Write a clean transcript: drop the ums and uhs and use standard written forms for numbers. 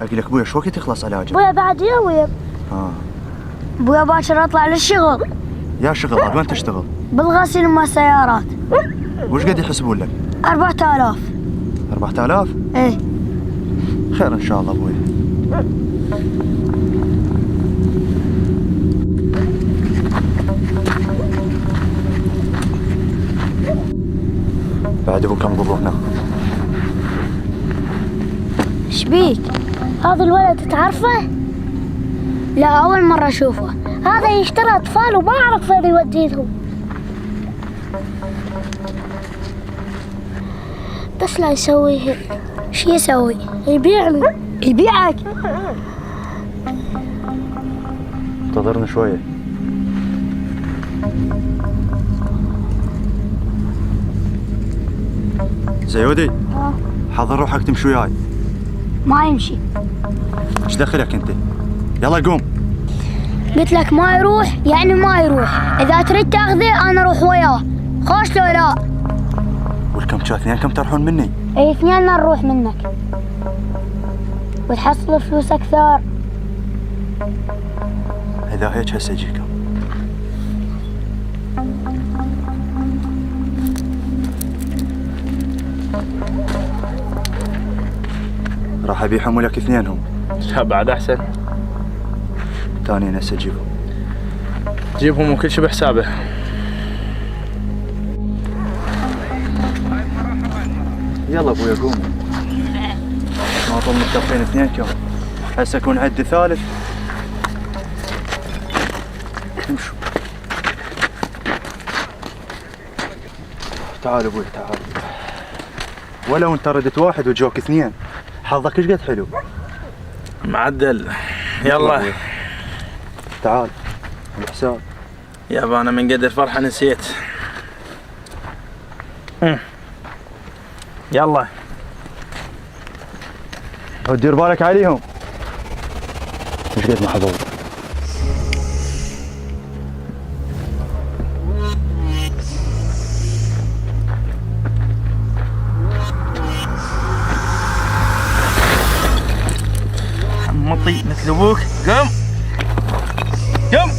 اقول لك ابويا شو وقت يخلص علاجه؟ ابويا بعد يوم. ابويا باكر اطلع للشغل. يا شغل عاد وين تشتغل؟ بالغسيل مال السيارات. وش قد يحسبون لك؟ 4000. 4000؟ ايه خير ان شاء الله ابوي. بعد ابوك انظروا هنا. ايش بيك؟ هذا الولد تعرفه؟ لا اول مرة اشوفه. هذا يشتري اطفال وما اعرف وين يوديهم. بس لا يسوي هيك. شو يسوي؟ يبيعني. يبيعك. انتظرنا شوية. زيودي حضر روحك تمشي وياي. ما يمشي. ايش دخلك انت؟ يلا قوم. قلت لك ما يروح يعني ما يروح. اذا تريد تاخذه انا اروح وياه. خوش لو لا؟ والكم كان اثنينكم تروحون مني؟ اي اثنيننا نروح منك وتحصل فلوس اكثر. اذا هيك هسه اجيكم. راح ابيعهم ولك اثنينهم. لا بعد احسن. ثانيين هسه اجيبهم. جيبهم وكل شيء بحسابه. يلا ابويا قوموا. ما طول متفقين اثنينكم. هسه اكون عد ثالث. امشوا. تعال ابوي تعال. ولو انت ردت واحد وجوك اثنين. حظك ايش قد حلو. معدل. يلا تعال الحساب. يابا انا من قد الفرحة نسيت. يلا ودير بالك عليهم. ايش قد محظوظ. مطي مثل ابوك. قم قم.